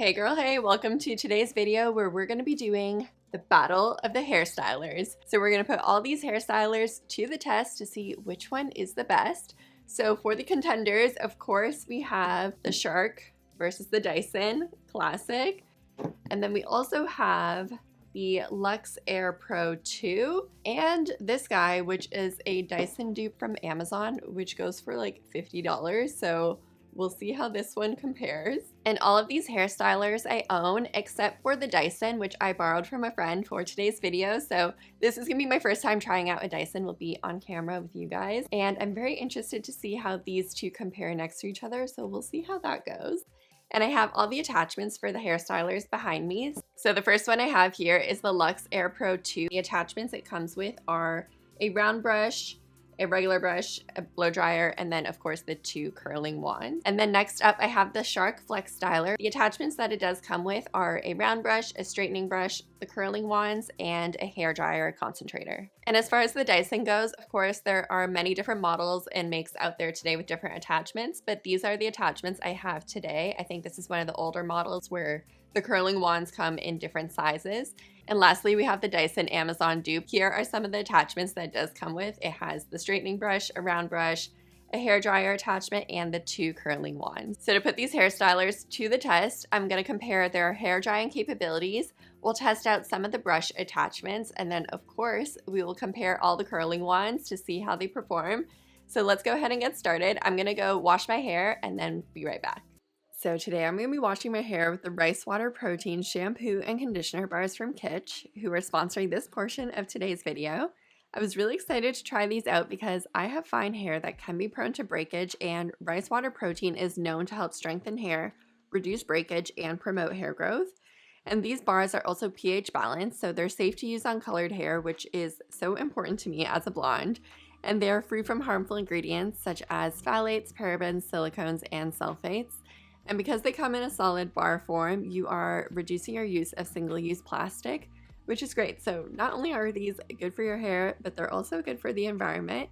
Hey girl, hey, welcome to today's video where we're going to be doing the battle of the hairstylers. So we're going to put all these hairstylers to the test to see which one is the best. So for the contenders, of course, we have the Shark versus the Dyson Classic. And then we also have the Luxe Air Pro 2 and this guy, which is a Dyson dupe from Amazon, which goes for like $50. So we'll see how this one compares. And all of these hairstylers I own, except for the Dyson, which I borrowed from a friend for today's video. So this is gonna be my first time trying out a Dyson. We'll be on camera with you guys. And I'm very interested to see how these two compare next to each other. So we'll see how that goes. And I have all the attachments for the hairstylers behind me. So the first one I have here is the Luxe Air Pro 2. The attachments it comes with are a round brush, a regular brush, a blow dryer, and then of course the two curling wands. And then next up I have the Shark FlexStyler. The attachments that it does come with are a round brush, a straightening brush, the curling wands, and a hair dryer concentrator. And as far as the Dyson goes, of course there are many different models and makes out there today with different attachments, but these are the attachments I have today. I think this is one of the older models where the curling wands come in different sizes. And lastly, we have the Dyson Amazon dupe. Here are some of the attachments that it does come with. It has the straightening brush, a round brush, a hair dryer attachment, and the two curling wands. So to put these hairstylers to the test, I'm gonna compare their hair drying capabilities. We'll test out some of the brush attachments, and then of course, we will compare all the curling wands to see how they perform. So let's go ahead and get started. I'm gonna go wash my hair and then be right back. So today I'm going to be washing my hair with the Rice Water Protein Shampoo and Conditioner Bars from Kitsch, who are sponsoring this portion of today's video. I was really excited to try these out because I have fine hair that can be prone to breakage, and Rice Water Protein is known to help strengthen hair, reduce breakage, and promote hair growth. And these bars are also pH balanced, so they're safe to use on colored hair, which is so important to me as a blonde. And they are free from harmful ingredients such as phthalates, parabens, silicones, and sulfates. And because they come in a solid bar form, you are reducing your use of single-use plastic, which is great. So not only are these good for your hair, but they're also good for the environment.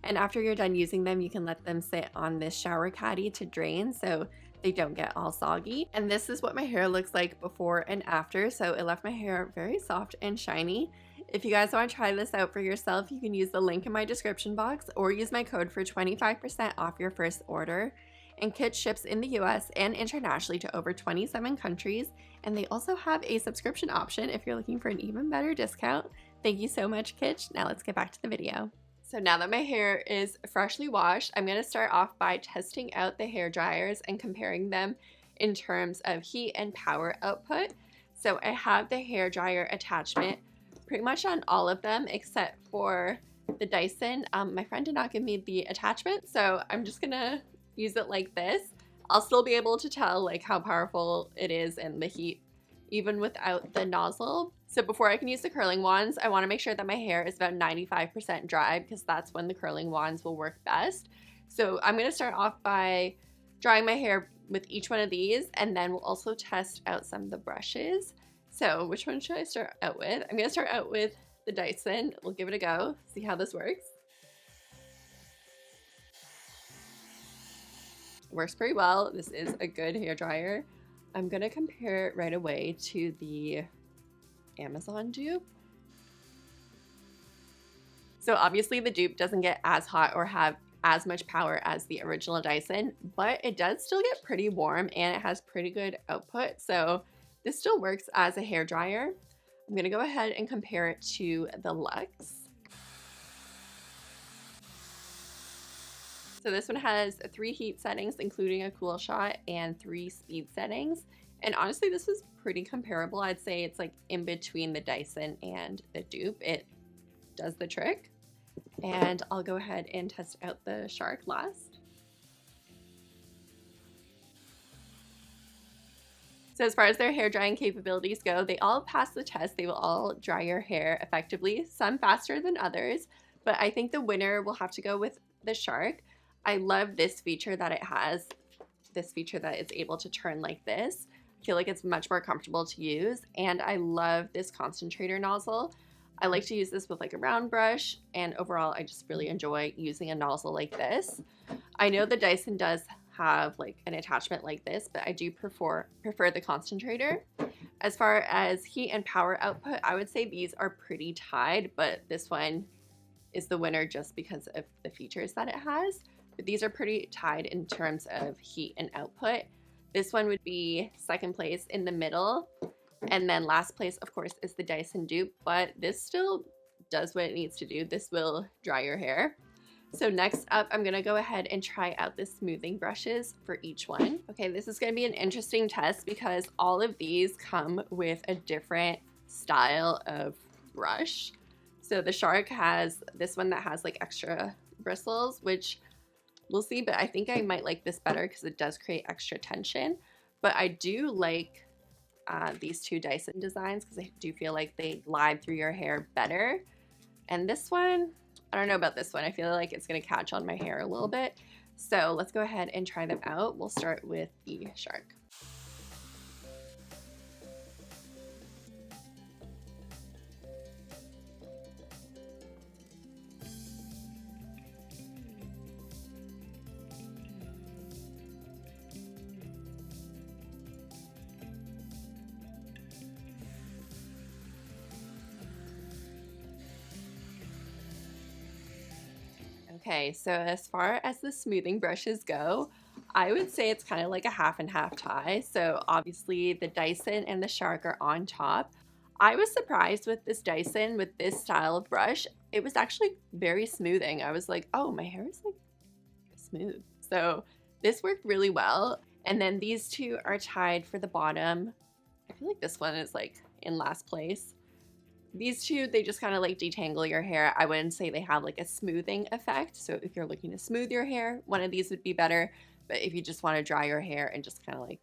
And after you're done using them, you can let them sit on this shower caddy to drain so they don't get all soggy. And this is what my hair looks like before and after. So it left my hair very soft and shiny. If you guys want to try this out for yourself, you can use the link in my description box or use my code for 25% off your first order. And Kitsch ships in the US and internationally to over 27 countries, and they also have a subscription option if you're looking for an even better discount. Thank you so much, Kitsch. Now let's get back to the video. So now that my hair is freshly washed, I'm going to start off by testing out the hair dryers and comparing them in terms of heat and power output. So I have the hair dryer attachment pretty much on all of them except for the Dyson. My friend did not give me the attachment, so I'm just gonna use it like this. I'll still be able to tell like how powerful it is and the heat even without the nozzle. So before I can use the curling wands, I want to make sure that my hair is about 95% dry because that's when the curling wands will work best. So I'm going to start off by drying my hair with each one of these, and then we'll also test out some of the brushes. So which one should I start out with? I'm going to start out with the Dyson. We'll give it a go, see how this works. Works pretty well. This is a good hair dryer. I'm gonna compare it right away to the Amazon dupe. So obviously the dupe doesn't get as hot or have as much power as the original Dyson, but it does still get pretty warm and it has pretty good output. So this still works as a hair dryer. I'm gonna go ahead and compare it to the Luxe. So this one has 3 heat settings, including a cool shot, and 3 speed settings. And honestly, this is pretty comparable. I'd say it's like in between the Dyson and the dupe. It does the trick. And I'll go ahead and test out the Shark last. So as far as their hair drying capabilities go, they all pass the test. They will all dry your hair effectively, some faster than others, but I think the winner will have to go with the Shark. I love this feature that it has, this feature that it's able to turn like this. I feel like it's much more comfortable to use, and I love this concentrator nozzle. I like to use this with like a round brush, and overall I just really enjoy using a nozzle like this. I know the Dyson does have like an attachment like this, but I do prefer the concentrator. As far as heat and power output, I would say these are pretty tied, but this one is the winner just because of the features that it has. But these are pretty tied in terms of heat and output. This one would be second place in the middle. And then last place, of course, is the Dyson Dupe, but this still does what it needs to do. This will dry your hair. So next up, I'm gonna go ahead and try out the smoothing brushes for each one. Okay, this is gonna be an interesting test because all of these come with a different style of brush. So the Shark has this one that has like extra bristles, which we'll see, but I think I might like this better because it does create extra tension. But I do like these two Dyson designs because I do feel like they glide through your hair better. And this one, I don't know about this one. I feel like it's going to catch on my hair a little bit. So let's go ahead and try them out. We'll start with the Shark. Okay, so as far as the smoothing brushes go, I would say it's kind of like a half and half tie. So obviously the Dyson and the Shark are on top. I was surprised with this Dyson, with this style of brush. It was actually very smoothing. I was like, oh, my hair is like smooth. So this worked really well. And then these two are tied for the bottom. I feel like this one is like in last place. These two, they just kind of like detangle your hair. I wouldn't say they have like a smoothing effect. So if you're looking to smooth your hair, one of these would be better. But if you just want to dry your hair and just kind of like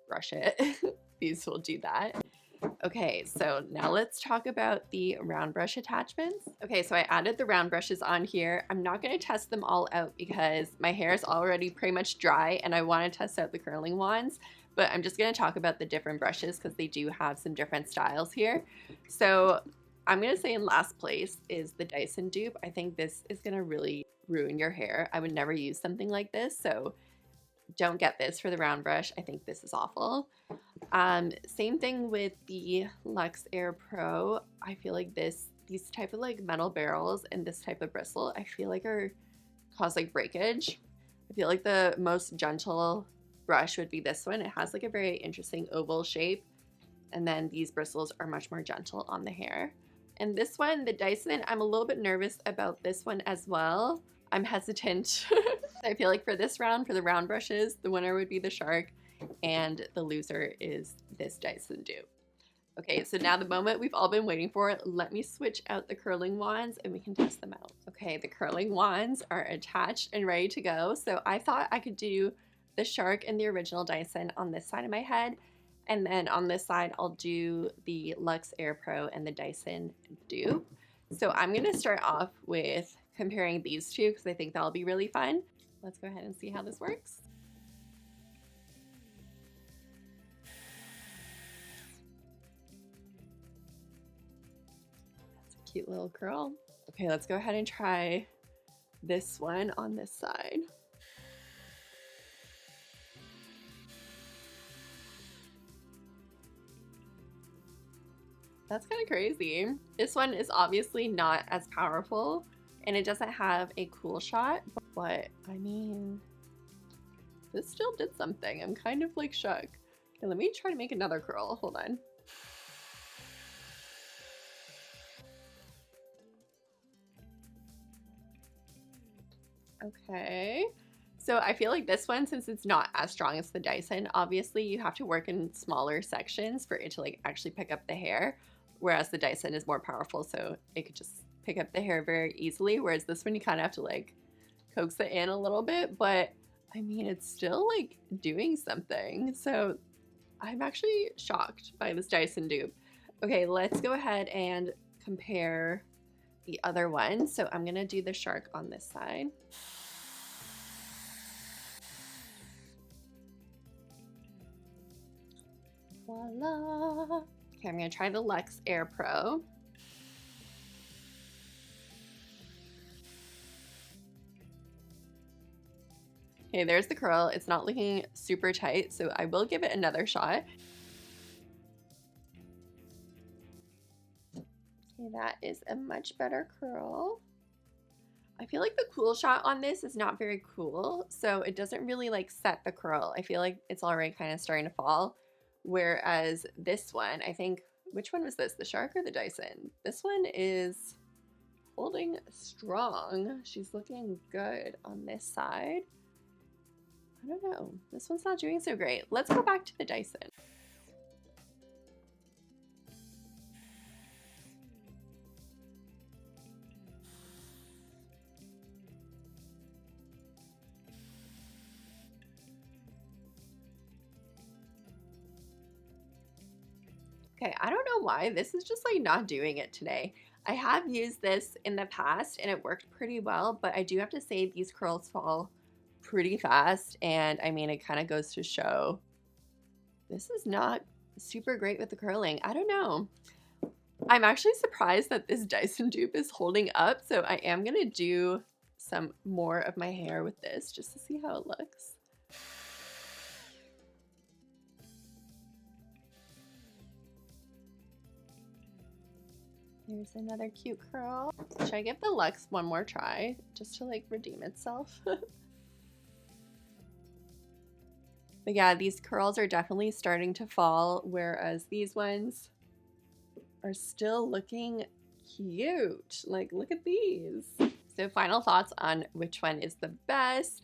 brush it, these will do that. Okay, so now let's talk about the round brush attachments. Okay, so I added the round brushes on here. I'm not going to test them all out because my hair is already pretty much dry and I want to test out the curling wands. But I'm just going to talk about the different brushes because they do have some different styles here. So I'm going to say in last place is the Dyson Dupe. I think this is going to really ruin your hair. I would never use something like this, so don't get this for the round brush. I think this is awful. Same thing with the Luxe Air Pro. I feel like these type of like metal barrels and this type of bristle, I feel like are cause like breakage. I feel like the most gentle brush would be this one. It has like a very interesting oval shape, and then these bristles are much more gentle on the hair. And this one, the Dyson, I'm a little bit nervous about this one as well. I'm hesitant. I feel like for this round, for the round brushes, the winner would be the Shark and the loser is this Dyson Dupe. Okay, so now the moment we've all been waiting for, let me switch out the curling wands and we can test them out. Okay, the curling wands are attached and ready to go. So I thought I could do the Shark and the original Dyson on this side of my head. And then on this side, I'll do the Luxe Air Pro and the Dyson Dupe. So I'm gonna start off with comparing these two because I think that'll be really fun. Let's go ahead and see how this works. That's a cute little curl. Okay, let's go ahead and try this one on this side. That's kind of crazy. This one is obviously not as powerful and it doesn't have a cool shot, but I mean, this still did something. I'm kind of like shook. Okay, let me try to make another curl. Hold on. Okay. So I feel like this one, since it's not as strong as the Dyson, obviously you have to work in smaller sections for it to like actually pick up the hair. Whereas the Dyson is more powerful, so it could just pick up the hair very easily. Whereas this one, you kind of have to like coax it in a little bit, but I mean, it's still like doing something. So I'm actually shocked by this Dyson Dupe. Okay, let's go ahead and compare the other one. So I'm gonna do the Shark on this side. Voila. Okay, I'm gonna try the Luxe Air Pro. Okay, there's the curl. It's not looking super tight, so I will give it another shot. Okay, that is a much better curl. I feel like the cool shot on this is not very cool, so it doesn't really like set the curl. I feel like it's already kind of starting to fall. Whereas this one, I think, which one was this? The Shark or the Dyson? This one is holding strong. She's looking good on this side. I don't know. This one's not doing so great. Let's go back to the Dyson. Okay, I don't know why. This is just like not doing it today. I have used this in the past and it worked pretty well, but I do have to say these curls fall pretty fast, and I mean, it kind of goes to show this is not super great with the curling. I don't know. I'm actually surprised that this Dyson dupe is holding up, so I am gonna do some more of my hair with this just to see how it looks. Here's another cute curl. Should I give the Luxe one more try just to like redeem itself? But yeah, these curls are definitely starting to fall, whereas these ones are still looking cute. Like, look at these. So final thoughts on which one is the best.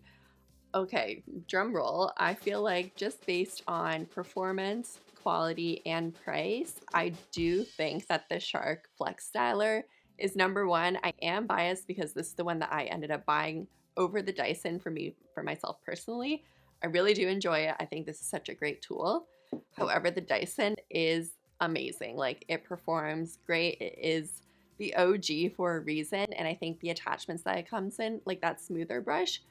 Okay, drum roll. I feel like just based on performance, quality, and price, I do think that the Shark FlexStyler is #1. I am biased because this is the one that I ended up buying over the Dyson for myself personally. I really do enjoy it. I think this is such a great tool. However, the Dyson is amazing. Like, it performs great. It is the OG for a reason, and I think the attachments that it comes in, like that smoother brush,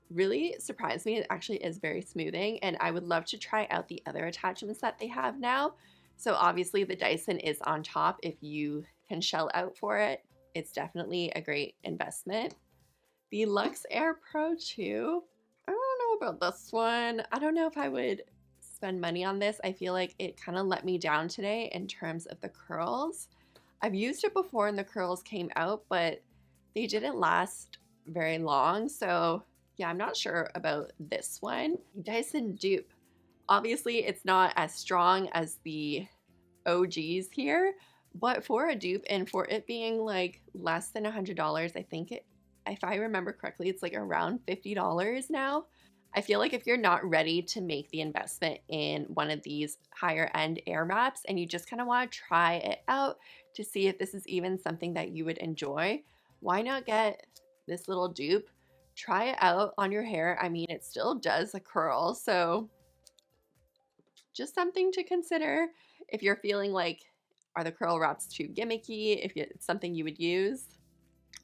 really surprised me. It actually is very smoothing, and I would love to try out the other attachments that they have now. So obviously the Dyson is on top. If you can shell out for it, it's definitely a great investment. The Luxe Air Pro 2, I don't know about this one. I don't know if I would spend money on this. I feel like it kind of let me down today in terms of the curls. I've used it before and the curls came out, but they didn't last very long. So yeah, I'm not sure about this one. Dyson Dupe. Obviously, it's not as strong as the OGs here, but for a dupe and for it being like less than $100, I think if I remember correctly, it's like around $50 now. I feel like if you're not ready to make the investment in one of these higher end air wraps and you just kind of want to try it out to see if this is even something that you would enjoy, why not get this little dupe? Try it out on your hair. I mean, it still does a curl, so just something to consider if you're feeling like, are the curl wraps too gimmicky? If it's something you would use,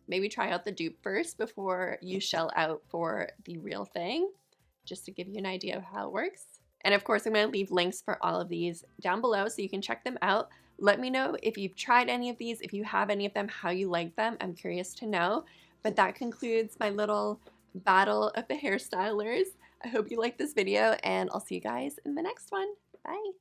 maybe try out the dupe first before you shell out for the real thing, just to give you an idea of how it works. And of course, I'm going to leave links for all of these down below so you can check them out. Let me know if you've tried any of these, if you have any of them, how you like them. I'm curious to know. But that concludes my little battle of the hairstylers. I hope you liked this video, and I'll see you guys in the next one. Bye.